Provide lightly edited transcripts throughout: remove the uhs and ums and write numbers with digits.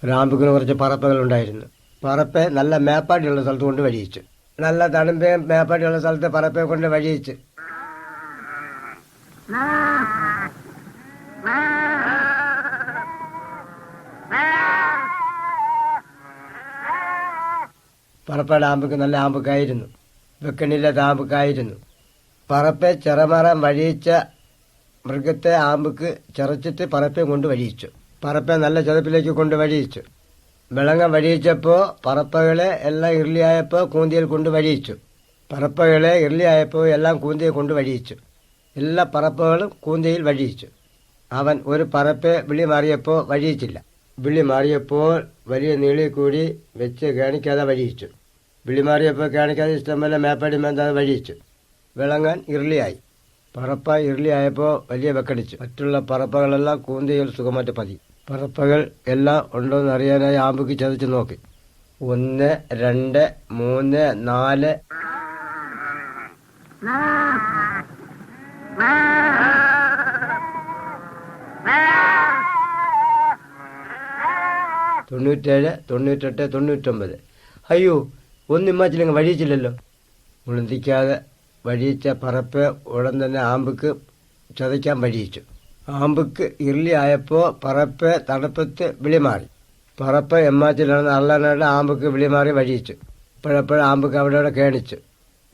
ഒരാമ്പുക്കിന് കുറച്ച് പറപ്പകളുണ്ടായിരുന്നു. പറപ്പെ നല്ല മേപ്പാടിയുള്ള സ്ഥലത്ത് കൊണ്ട് വഴിയിച്ചു. നല്ല തണുപ്പയും മേപ്പാടിയുള്ള സ്ഥലത്ത് പറപ്പയെ കൊണ്ട് വഴിയിച്ച് പറപ്പയുടെ ആമ്പുക്ക് നല്ല ആമ്പുക്കായിരുന്നു. വെക്കണില്ലാത്ത ആമ്പുക്കായിരുന്നു. പറപ്പെ ചിറമറാൻ വഴിയിച്ച മൃഗത്തെ ആമ്പുക്ക് ചിറച്ചിട്ട് പറപ്പയെ കൊണ്ട് വഴിയിച്ചു. പറപ്പെ നല്ല ചതുപ്പിലേക്ക് കൊണ്ട് വഴിയിച്ചു. വിളങ്ങ വഴിയിച്ചപ്പോൾ പറപ്പകളെ എല്ലാം ഇർലിയായപ്പോൾ കൂന്തിയിൽ കൊണ്ട് വഴിയിച്ചു. പറപ്പകളെ ഇർലിയായപ്പോൾ എല്ലാം കൂന്തിയെ കൊണ്ട് വഴിയിച്ചു. എല്ലാ പറപ്പകളും കൂന്തിയിൽ വഴിയിച്ചു. അവൻ ഒരു പറപ്പെ വിളി മാറിയപ്പോൾ വഴിയിച്ചില്ല. വിളി മാറിയപ്പോൾ വലിയ നീളി കൂടി വെച്ച് കാണിക്കാതെ വഴിയിച്ചു. വിളി മാറിയപ്പോൾ കാണിക്കാതെ ഇഷ്ടംപോലെ മേപ്പാടി മേന്താതെ വഴിയിച്ചു. വിളങ്ങാൻ ഇർലിയായി. പറപ്പ ഇർലിയായപ്പോൾ വലിയ വെക്കടിച്ചു. മറ്റുള്ള പറപ്പകളെല്ലാം കൂന്തിയിൽ സുഖമായിട്ട് പതി. പറപ്പകൾ എല്ലാം ഉണ്ടോയെന്ന് അറിയാനായി ആമ്പുക്ക് ചതച്ച് നോക്കി. 1, 2, 3, 4. തൊണ്ണൂറ്റേഴ്, 98, 99. അയ്യോ, ഒന്നിമ്മാച്ചില്ലെങ്കിൽ വഴിയിച്ചില്ലല്ലോ. മുളന്തിക്കാതെ വഴിയിച്ച പറപ്പ് ഉടൻ തന്നെ ആമ്പുക്ക് ചതയ്ക്കാൻ വഴിയിച്ചു. ആമ്പുക്ക് ഇർലി ആയപ്പോൾ പറപ്പ് തണുപ്പത്ത് വിളിമാറി. പറപ്പ് എമ്മാച്ചിലാണെന്ന് അള്ളനായിട്ട് ആമ്പുക്ക് വിളിമാറി വഴിയിച്ചു. ഇപ്പോഴെപ്പോഴും ആമ്പുക്ക് അവിടെ കേണിച്ചു.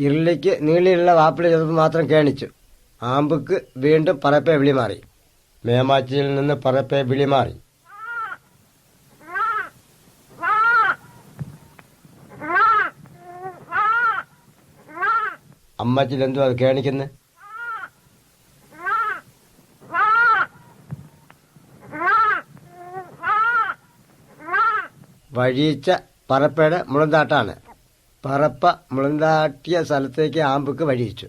ഇർലിക്ക് നീളിയുള്ള വാപ്പിളി ചതപ്പ് മാത്രം കേണിച്ചു. ആമ്പുക്ക് വീണ്ടും പറപ്പെ വിളിമാറി. മേമാച്ചിയിൽ നിന്ന് പറപ്പെ വിളിമാറി. അമ്മാച്ചിൽ എന്തോ അത് കേണിക്കുന്നത്? വഴിയിച്ച പറപ്പയുടെ മുളന്താട്ടാണ്. പറപ്പ മുളന്താട്ടിയ സ്ഥലത്തേക്ക് ആമ്പുക്ക് വഴിയിച്ചു.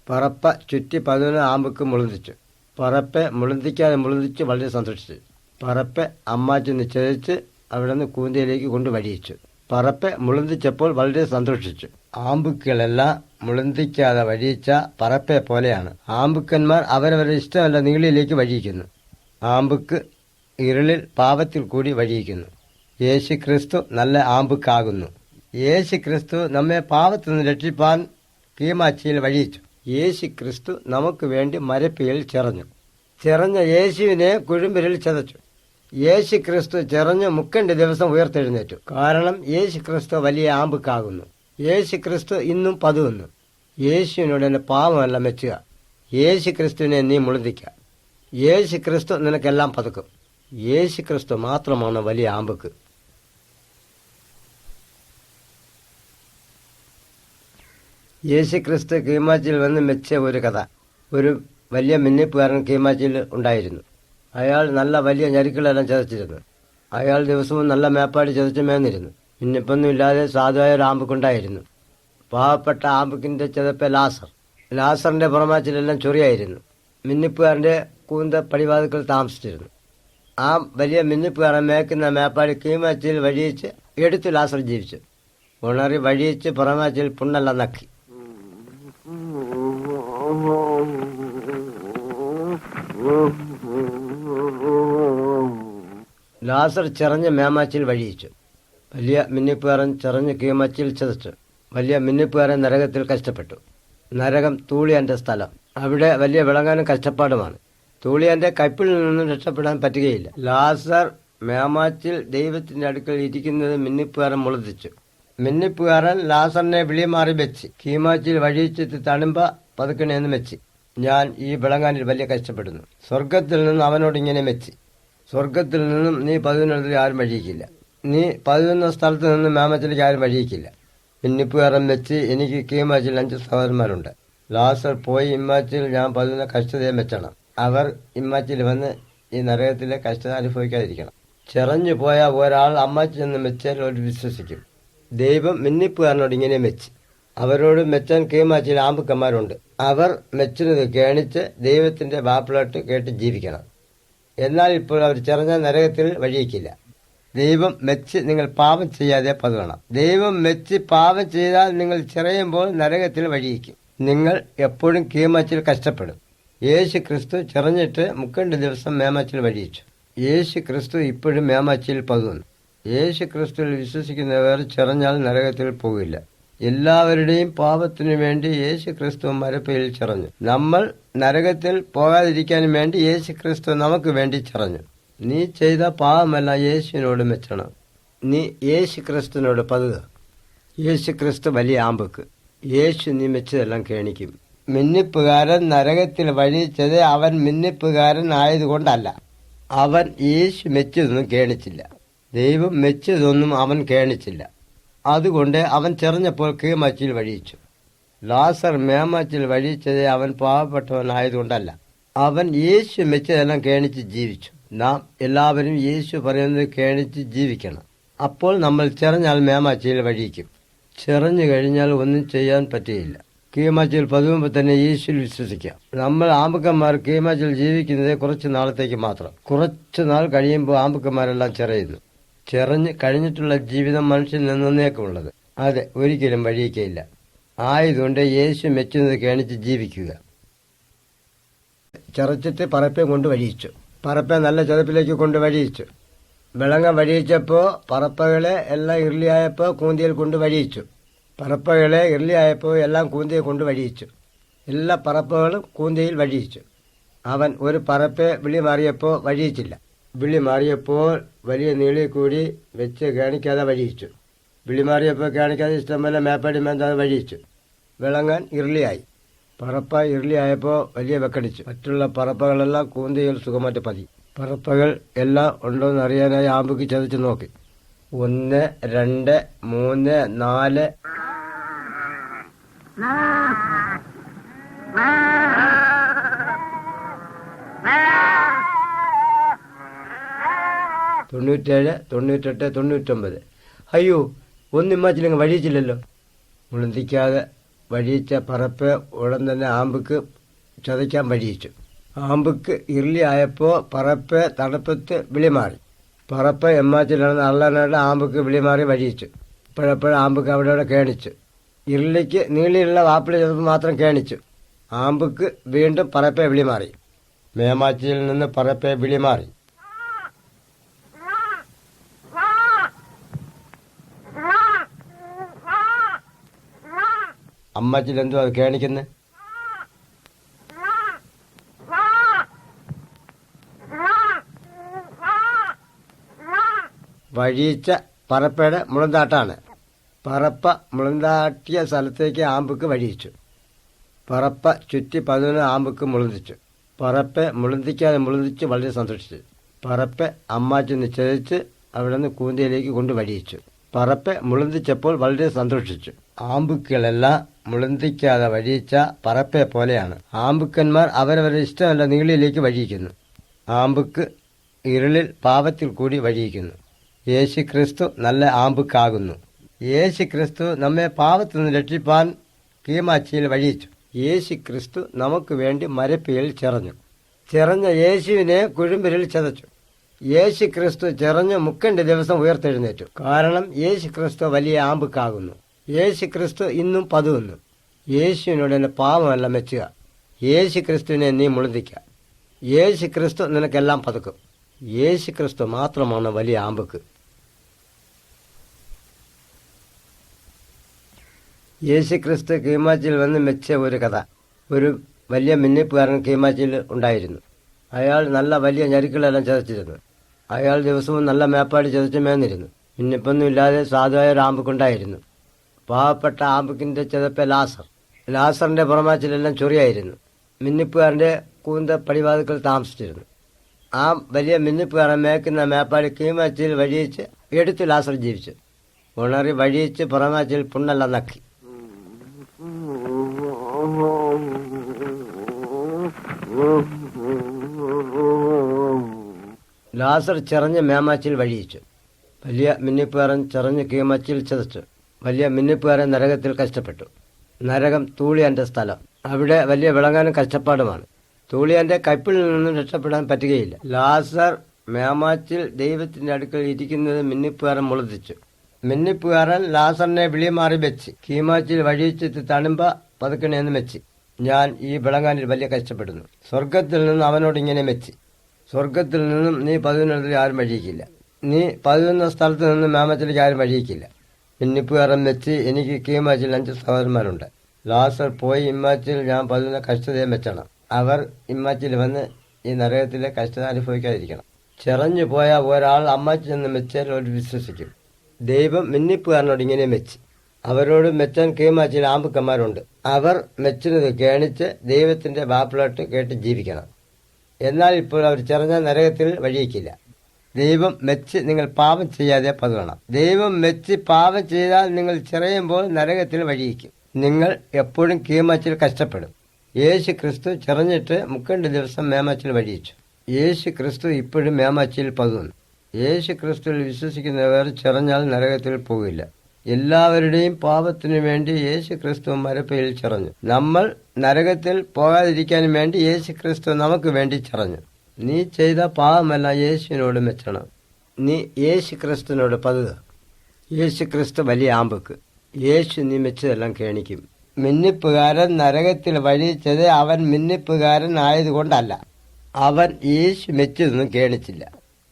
പറപ്പ ചുറ്റി 11 ആമ്പുക്ക് മുളന്തിച്ചു. പറപ്പെ മുളന്തിക്കാതെ മുളന്തിച്ച് വളരെ സന്തോഷിച്ചു. പറപ്പെ അമ്മാച്ചി നിശ്ചയിച്ച് അവിടെ നിന്ന് കൂന്തയിലേക്ക് കൊണ്ട് വഴിയിച്ചു. പറപ്പെ മുളന്തിച്ചപ്പോൾ വളരെ സന്തോഷിച്ചു. ആമ്പുക്കളെല്ലാം മുളന്തിക്കാതെ വഴിയിച്ച പറപ്പെ പോലെയാണ്. ആമ്പുക്കന്മാർ അവരവരുടെ ഇഷ്ടമല്ല നീളിയിലേക്ക് വഴിയിക്കുന്നു. ആമ്പുക്ക് ഇരുളിൽ പാപത്തിൽ കൂടി വഴിയിക്കുന്നു. യേശു ക്രിസ്തു നല്ല ആമ്പുക്കാകുന്നു. യേശു ക്രിസ്തു നമ്മെ പാപത്തിൽ നിന്ന് രക്ഷിപ്പാൻ കീമാച്ചിയിൽ വഴിയിച്ചു. യേശു ക്രിസ്തു നമുക്ക് വേണ്ടി മരപ്പിയിൽ ചിറഞ്ഞ യേശുവിനെ കുഴുമ്പരിൽ ചതച്ചു. യേശു ക്രിസ്തു ചിറഞ്ഞ് 30 ദിവസം ഉയർത്തെഴുന്നേറ്റു. കാരണം യേശു ക്രിസ്തു വലിയ ആമ്പുക്കാകുന്നു. യേശു ക്രിസ്തു ഇന്നും പതുവുന്നു. യേശുവിനോട് എന്റെ പാവമല്ല മെച്ചുക. യേശു ക്രിസ്തുവിനെ നീ മുളന്തിക്കുക. യേശു ക്രിസ്തു നിനക്കെല്ലാം പതുക്കും. യേശു ക്രിസ്തു മാത്രമാണ് വലിയ ആമ്പുക്ക്. യേശു ക്രിസ്തു കീമാച്ചിയിൽ വന്ന് മെച്ച ഒരു കഥ. ഒരു വലിയ മിന്നിപ്പുകാരൻ കീമാച്ചിയിൽ ഉണ്ടായിരുന്നു. അയാൾ നല്ല വലിയ ഞെരുക്കളെല്ലാം ചതച്ചിരുന്നു. അയാൾ ദിവസവും നല്ല മേപ്പാടി ചതച്ച് മേന്നിരുന്നു. മിന്നിപ്പൊന്നുമില്ലാതെ സാധുവായ ഒരു ആമ്പുക്കുണ്ടായിരുന്നു. പാവപ്പെട്ട ആമ്പുക്കിന്റെ ചതപ്പ് ലാസറിന്റെ പുറമാച്ചിലെല്ലാം ചൊറിയായിരുന്നു. മിന്നിപ്പുകാരന്റെ കൂന്ത പടിവാതുക്കൾ താമസിച്ചിരുന്നു. ആ വലിയ മിന്നിപ്പുകാരൻ മേക്കുന്ന മേപ്പാടി കീമാച്ചിയിൽ വഴിയിച്ച് എടുത്തു ലാസർ ജീവിച്ചു. ഉണറി വഴിയിച്ച് പുറമാച്ചിൽ പുണ്ണെല്ലാം നക്കി. ലാസർ ചിറഞ്ഞ് മേമാച്ചിൽ വഴിയിച്ചു. വലിയ മിന്നിപ്പുകാരൻ ചിറഞ്ഞ് കീമാച്ചിൽ ചതച്ചു. വലിയ മിന്നിപ്പുകാരൻ നരകത്തിൽ കഷ്ടപ്പെട്ടു. നരകം തൂളിയാന്റെ സ്ഥലം. അവിടെ വലിയ വിളങ്ങാനും കഷ്ടപ്പാടുമാണ്. തൂളിയാന്റെ കയ്പിൽ നിന്നും രക്ഷപ്പെടാൻ പറ്റുകയില്ല. ലാസർ മേമാച്ചിൽ ദൈവത്തിന്റെ അടുക്കൽ ഇരിക്കുന്നത് മിന്നിപ്പുകാരൻ മുളതിച്ചു. മിന്നിപ്പുകാരൻ ലാസറിനെ വിളിമാറി വെച്ച് കീമാച്ചിൽ വഴിയിച്ചിട്ട് തണുമ്പ പതുക്കണേന്ന് വെച്ച്, ഞാൻ ഈ വിളങ്ങാനിൽ വലിയ കഷ്ടപ്പെടുന്നു. സ്വർഗത്തിൽ നിന്നും അവനോട് ഇങ്ങനെ മെച്ചി, സ്വർഗത്തിൽ നിന്നും നീ 11 ആരും വഴിയിക്കില്ല. നീ 11 സ്ഥലത്ത് നിന്നും മേമാച്ചിലേക്ക് ആരും വഴിയിക്കില്ല. മിന്നിപ്പുകാരൻ വെച്ച്, എനിക്ക് കീമാച്ചിൽ 5 സഹോദരന്മാരുണ്ട്. ലാസർ പോയി ഇമ്മാച്ചിൽ ഞാൻ 11 കഷ്ടതയെ മെച്ചണം. അവർ ഇമ്മാച്ചിൽ വന്ന് ഈ നരകത്തിലെ കഷ്ടത അനുഭവിക്കാതിരിക്കണം. ചിറഞ്ഞു പോയ ഒരാൾ അമ്മാച്ചി എന്ന് മെച്ചാൽ അവർ വിശ്വസിക്കും. ദൈവം മിന്നിപ്പുകാരനോട് ഇങ്ങനെ മെച്ചി. അവരോട് മെച്ചാൻ കീമാച്ചിൽ ആമ്പുക്കന്മാരുണ്ട്. അവർ മെച്ചുന്നത് കേണിച്ച് ദൈവത്തിന്റെ വാപ്പിളോട്ട് കേട്ട് ജീവിക്കണം. എന്നാൽ ഇപ്പോൾ അവർ ചിറഞ്ഞ നരകത്തിൽ വഴിയിക്കില്ല. ദൈവം മെച്ച് നിങ്ങൾ പാപം ചെയ്യാതെ പതുവണം. ദൈവം മെച്ച് പാപം ചെയ്താൽ നിങ്ങൾ ചിറയുമ്പോൾ നരകത്തിൽ വഴിയിക്കും. നിങ്ങൾ എപ്പോഴും കീമാച്ചിൽ കഷ്ടപ്പെടും. യേശു ക്രിസ്തു ചിറഞ്ഞിട്ട് 30 ദിവസം മേമാച്ചിൽ വഴിയിച്ചു. യേശു ക്രിസ്തു ഇപ്പോഴും മേമാച്ചിയിൽ പതുന്നു. യേശു ക്രിസ്തുവിൽ വിശ്വസിക്കുന്നവർ ചെറഞ്ഞാൽ നരകത്തിൽ പോകില്ല. എല്ലാവരുടെയും പാപത്തിനു വേണ്ടി യേശു ക്രിസ്തു മരപ്പയിൽ ചെറഞ്ഞു. നമ്മൾ നരകത്തിൽ പോകാതിരിക്കാൻ വേണ്ടി യേശു ക്രിസ്തു നമുക്ക് വേണ്ടി ചെറഞ്ഞു. നീ ചെയ്ത പാപമെല്ലാം യേശുവിനോട് മെച്ചണം. നീ യേശു ക്രിസ്തുവിനോട് പതുക. യേശു ക്രിസ്തു വലിയ ആമ്പക്ക്. യേശു നീ മെച്ചതെല്ലാം കേണിക്കും. മിന്നിപ്പുകാരൻ നരകത്തിൽ വഴിച്ചത് അവൻ മിന്നിപ്പുകാരൻ ആയതുകൊണ്ടല്ല. അവൻ യേശു മെച്ചതൊന്നും കേണിച്ചില്ല. ദൈവം മെച്ചതൊന്നും അവൻ കേണിച്ചില്ല. അതുകൊണ്ട് അവൻ ചെറിഞ്ഞപ്പോൾ കീമാച്ചിൽ വഴിയിച്ചു. ലാസർ മേമാച്ചിൽ വഴിയിച്ചത് അവൻ പാവപ്പെട്ടവനായതുകൊണ്ടല്ല. അവൻ യേശു മെച്ചതെല്ലാം കേണിച്ച് ജീവിച്ചു. നാം എല്ലാവരും യേശു പറയുന്നത് കേണിച്ച് ജീവിക്കണം. അപ്പോൾ നമ്മൾ ചെറിഞ്ഞാൽ മേമാച്ചിയിൽ വഴിയിക്കും. ചെറിഞ്ഞു കഴിഞ്ഞാൽ ഒന്നും ചെയ്യാൻ പറ്റുകയില്ല. കീമാച്ചിൽ പതുവുമ്പോൾ തന്നെ യേശുവിൽ വിശ്വസിക്കാം. നമ്മൾ ആമ്പക്കന്മാർ കീമാച്ചിൽ ജീവിക്കുന്നത് കുറച്ച് നാളത്തേക്ക് മാത്രം. കുറച്ചു നാൾ കഴിയുമ്പോൾ ആമ്പക്കന്മാരെല്ലാം ചെറിയുന്നു. ചെറിഞ്ഞ് കഴിഞ്ഞിട്ടുള്ള ജീവിതം മനുഷ്യൻ എന്നേക്കുമുള്ളത്. അതെ, ഒരിക്കലും വഴിയിക്കയില്ല. ആയതുകൊണ്ട് യേശു മെച്ചുന്നത് കേണിച്ച് ജീവിക്കുക. ചെറച്ചിട്ട് പറപ്പെ കൊണ്ട് വഴിയിച്ചു. പറപ്പെ നല്ല ചെതപ്പിലേക്ക് കൊണ്ട് വഴിയിച്ചു. വിളങ്ങ വഴിയിച്ചപ്പോൾ പറപ്പകളെ എല്ലാം ഇർലിയായപ്പോൾ കൂന്തിയിൽ കൊണ്ട് വഴിയിച്ചു. പറപ്പകളെ ഇർലിയായപ്പോൾ എല്ലാം കൂന്തിയെ കൊണ്ട് വഴിയിച്ചു. എല്ലാ പറപ്പകളും കൂന്തിയിൽ വഴിയിച്ചു. അവൻ ഒരു പറപ്പെ വിളി മാറിയപ്പോൾ വഴിയിച്ചില്ല. വിളി മാറിയപ്പോൾ വലിയ നീളി കൂടി വെച്ച് കാണിക്കാതെ വഴിയിച്ചു. വിളി മാറിയപ്പോൾ കാണിക്കാതെ ഇഷ്ടംപോലെ മേപ്പാടി മേന്താതെ വഴിയിച്ചു. വിളങ്ങാൻ ഇർലിയായി. പറപ്പ ഇർലിയായപ്പോൾ വലിയ വെക്കടിച്ചു. മറ്റുള്ള പറപ്പകളെല്ലാം കൂന്തിയിൽ സുഖമായിട്ട് പതി. പറപ്പകൾ എല്ലാം ഉണ്ടോയെന്ന് അറിയാനായി ആമ്പുക്ക് ചതച്ച് നോക്കി. 1, 2, 3, 4. തൊണ്ണൂറ്റേഴ്, 98, 99. അയ്യോ, ഒന്നിമ്മാച്ചിലങ്ങ് വഴിയിച്ചില്ലല്ലോ. മുളന്തിക്കാതെ വഴിയിച്ച പറപ്പ് ഉടൻ തന്നെ ആമ്പുക്ക് ചതയ്ക്കാൻ വഴിയിച്ചു. ആമ്പുക്ക് ഇർലി ആയപ്പോൾ പറപ്പ് തണുപ്പത്ത് വിളിമാറി. പറപ്പ് എമ്മാച്ചിലാണെന്ന് അള്ളനായിട്ട് ആമ്പുക്ക് വിളിമാറി വഴിയിച്ചു. ഇപ്പോഴെപ്പോഴും ആമ്പുക്ക് അവിടെ കേണിച്ചു. ഇർലിക്ക് നീളിയുള്ള വാപ്പിളി ചെറുപ്പം മാത്രം കേണിച്ചു. ആമ്പുക്ക് വീണ്ടും പറപ്പെ വിളിമാറി. മേമാച്ചിയിൽ നിന്ന് പറപ്പെ വിളിമാറി. അമ്മച്ചിൽ എന്തോ അത് കേണിക്കുന്നത്? വഴിയിച്ച പറപ്പയുടെ മുളന്താട്ടാണ്. പറപ്പ മുളന്താട്ടിയ സ്ഥലത്തേക്ക് ആമ്പുക്ക് വഴിയിച്ചു. പറപ്പ ചുറ്റി 11 ആമ്പുക്ക് മുളന്തിച്ചു. പറപ്പെ മുളന്തിക്കാതെ മുളന്തിച്ച് വളരെ സന്തോഷിച്ചു. പറപ്പെ അമ്മാച്ചി നിശ്ചയിച്ച് അവിടെ നിന്ന് കൂന്തിയിലേക്ക് കൊണ്ട് വഴിയിച്ചു. പറപ്പെ മുളന്തിച്ചപ്പോൾ വളരെ സന്തോഷിച്ചു. ആമ്പുക്കളെല്ലാം മുളന്തിക്കാതെ വഴിയിച്ച പറപ്പെ പോലെയാണ്. ആമ്പുക്കന്മാർ അവരവരുടെ ഇഷ്ടമല്ല നീളിയിലേക്ക് വഴിയിക്കുന്നു. ആമ്പുക്ക് ഇരുളിൽ പാപത്തിൽ കൂടി വഴിയിക്കുന്നു. യേശു ക്രിസ്തു നല്ല ആമ്പുക്കാകുന്നു. യേശു ക്രിസ്തു നമ്മെ പാപത്തിൽ നിന്ന് രക്ഷിപ്പാൻ കീമാച്ചിയിൽ വഴിയിച്ചു. യേശു ക്രിസ്തു നമുക്ക് വേണ്ടി മരപ്പയിൽ ചെറഞ്ഞ യേശുവിനെ കുഴുമ്പിരിൽ ചതച്ചു. യേശു ക്രിസ്തു ചെറഞ്ഞ് 30 ദിവസം ഉയർത്തെഴുന്നേറ്റു. കാരണം യേശു ക്രിസ്തു വലിയ ആമ്പുക്കാകുന്നു. യേശു ക്രിസ്തു ഇന്നും പതുവുന്നു. യേശുവിനോട് എന്റെ പാപമല്ല മെച്ചുക. യേശു ക്രിസ്തുവിനെ നീ മുളന്തിക്കുക. യേശു ക്രിസ്തു നിനക്കെല്ലാം പതുക്കും. യേശു ക്രിസ്തു മാത്രമാണ് വലിയ ആമ്പുക്ക്. യേശു ക്രിസ്തു കീമാച്ചിൽ വന്ന് മെച്ച ഒരു കഥ. ഒരു വലിയ മിന്നിപ്പുകാരൻ കീമാച്ചിൽ ഉണ്ടായിരുന്നു. അയാൾ നല്ല വലിയ ഞരുക്കളെല്ലാം ചതച്ചിരുന്നു. അയാൾ ദിവസവും നല്ല മേപ്പാടി ചതച്ച് മേന്നിരുന്നു. മിന്നിപ്പൊന്നും ഇല്ലാതെ സാധുവായ ഒരു ആമ്പുക്കുണ്ടായിരുന്നു. പാവപ്പെട്ട ആമ്പുക്കിന്റെ ചതപ്പ ലാസറിന്റെ പുറമാച്ചിലെല്ലാം ചൊറിയായിരുന്നു. മിന്നിപ്പുകാരന്റെ കൂന്ത പടിവാതുക്കൾ താമസിച്ചിരുന്നു. ആ വലിയ മിന്നിപ്പുകാരൻ മേക്കുന്ന മേപ്പാടി കീമാച്ചിൽ വഴിയിച്ച് എടുത്ത് ലാസർ ജീവിച്ചു. ഉണറി വഴിയിച്ച് പുറമാച്ചിൽ പുണ്ണെല്ലാം നക്കി. ലാസർ ചെറഞ്ഞ് മേമാച്ചിൽ വഴിയിച്ചു. വലിയ മിന്നിപ്പുകാരൻ ചെറഞ്ഞ് കീമാച്ചിൽ ചതച്ചു. വലിയ മിന്നിപ്പുകാരൻ നരകത്തിൽ കഷ്ടപ്പെട്ടു. നരകം തൂളിയാന്റെ സ്ഥലം. അവിടെ വലിയ വിളങ്ങാനും കഷ്ടപ്പാടുമാണ്. തൂളിയാന്റെ കയ്പിൽ നിന്നും രക്ഷപ്പെടാൻ പറ്റുകയില്ല. ലാസർ മേമാച്ചിൽ ദൈവത്തിന്റെ അടുക്കൽ ഇരിക്കുന്നത് മിന്നിപ്പുകാരൻ മുളതിച്ചു. മിന്നിപ്പുകാരൻ ലാസറിനെ വിളിമാറി വെച്ച് കീമാച്ചിൽ വഴിയിച്ചിട്ട് തണുമ്പ പതുക്കണേന്ന് മെച്ചി. ഞാൻ ഈ വിളങ്ങാനിൽ വലിയ കഷ്ടപ്പെടുന്നു. സ്വർഗത്തിൽ നിന്ന് അവനോട് ഇങ്ങനെ മെച്ചി. സ്വർഗത്തിൽ നിന്നും നീ പതിവിനിടത്തിൽ ആരും വഴിയിക്കില്ല. നീ പതിവുന്ന സ്ഥലത്ത് നിന്ന് മേമാച്ചിലേക്ക് ആരും വഴിയിക്കില്ല. മിന്നിപ്പുകാരൻ വെച്ച് എനിക്ക് കീമാച്ചിൽ 5 സഹോദരന്മാരുണ്ട്. ലാസർ പോയി ഇമ്മാച്ചിൽ ഞാൻ പതിവുന്ന കഷ്ടതയെ വെച്ചണം. അവർ ഇമ്മാച്ചിൽ വന്ന് ഈ നരകത്തിലെ കഷ്ടത അനുഭവിക്കാതിരിക്കണം. ചെറഞ്ഞു പോയ ഒരാൾ അമ്മാച്ചി എന്ന് മെച്ചാൽ അവർ വിശ്വസിക്കും. ദൈവം മിന്നിപ്പുകാരനോട് ഇങ്ങനെ മെച്ച്. അവരോട് മെച്ചാൻ കീമാച്ചിൽ ആമ്പുക്കന്മാരുണ്ട്. അവർ മെച്ചിനത് കേണിച്ച് ദൈവത്തിന്റെ വാപ്പിലോട്ട് കേട്ട് ജീവിക്കണം. എന്നാൽ ഇപ്പോൾ അവർ ചെറഞ്ഞ നരകത്തിൽ വഴിയിക്കില്ല. ദൈവം മെച്ച് നിങ്ങൾ പാപം ചെയ്യാതെ പതുകണം. ദൈവം മെച്ച് പാപം ചെയ്താൽ നിങ്ങൾ ചെറിയുമ്പോൾ നരകത്തിൽ വഴിയിക്കും. നിങ്ങൾ എപ്പോഴും കീമാച്ചിൽ കഷ്ടപ്പെടും. യേശു ക്രിസ്തു ചെറഞ്ഞിട്ട് 30 ദിവസം മേമാച്ചിൽ വഴിയിച്ചു. യേശു ക്രിസ്തു ഇപ്പോഴും മേമാച്ചിയിൽ പതുകുന്നു. യേശു ക്രിസ്തുവിൽ വിശ്വസിക്കുന്നവർ ചെറഞ്ഞാൽ നരകത്തിൽ പോകില്ല. എല്ലാവരുടെയും പാപത്തിനു വേണ്ടി യേശു ക്രിസ്തു മരപ്പയിൽ ചെറഞ്ഞു. നമ്മൾ നരകത്തിൽ പോകാതിരിക്കാൻ വേണ്ടി യേശു ക്രിസ്തു നമുക്ക് വേണ്ടി ചെറഞ്ഞു. നീ ചെയ്ത പാപമല്ല യേശുവിനോട് മെച്ചണം. നീ യേശു ക്രിസ്തുവിനോട് പതുക. യേശു ക്രിസ്തു വലിയ ആമ്പക്ക്. യേശു നീ മെച്ചതെല്ലാം കേണിക്കും. മിന്നിപ്പുകാരൻ നരകത്തിൽ വഴിയിച്ചത് അവൻ മിന്നിപ്പുകാരൻ ആയതുകൊണ്ടല്ല. അവൻ യേശു മെച്ചതൊന്നും കേണിച്ചില്ല.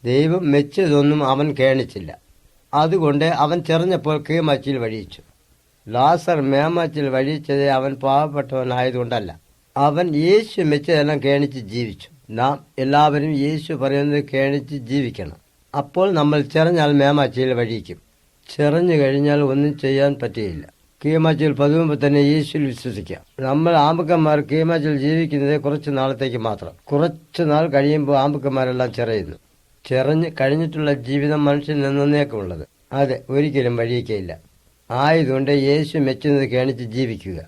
ദൈവം മെച്ചതൊന്നും അവൻ കേണിച്ചില്ല. അതുകൊണ്ട് അവൻ ചെറിഞ്ഞപ്പോൾ കീമാച്ചിൽ വഴിയിച്ചു. ലാസർ മേമാച്ചിൽ വഴിയിച്ചത് അവൻ പാവപ്പെട്ടവനായതുകൊണ്ടല്ല. അവൻ യേശു മെച്ചതെല്ലാം കേണിച്ച് ജീവിച്ചു. നാം എല്ലാവരും യേശു പറയുന്നത് കേണിച്ച് ജീവിക്കണം. അപ്പോൾ നമ്മൾ ചെറഞ്ഞാൽ മേമാച്ചിയിൽ വഴിയിക്കും. ചെറഞ്ഞു കഴിഞ്ഞാൽ ഒന്നും ചെയ്യാൻ പറ്റുകയില്ല. കീമാച്ചിൽ പതുകുമ്പോൾ തന്നെ യേശുവിൽ വിശ്വസിക്കാം. നമ്മൾ ആമ്പക്കന്മാർ കീമാച്ചിൽ ജീവിക്കുന്നത് കുറച്ചു നാളത്തേക്ക് മാത്രം. കുറച്ചു നാൾ കഴിയുമ്പോൾ ആമ്പക്കന്മാരെല്ലാം ചെറയുന്നു. ചെറഞ്ഞ് കഴിഞ്ഞിട്ടുള്ള ജീവിതം മനുഷ്യൻ എന്നേക്കുമുള്ളത്. അതെ, ഒരിക്കലും വഴിയിക്കയില്ല. ആയതുകൊണ്ട് യേശു മെച്ചുന്നത് കേണിച്ച് ജീവിക്കുക.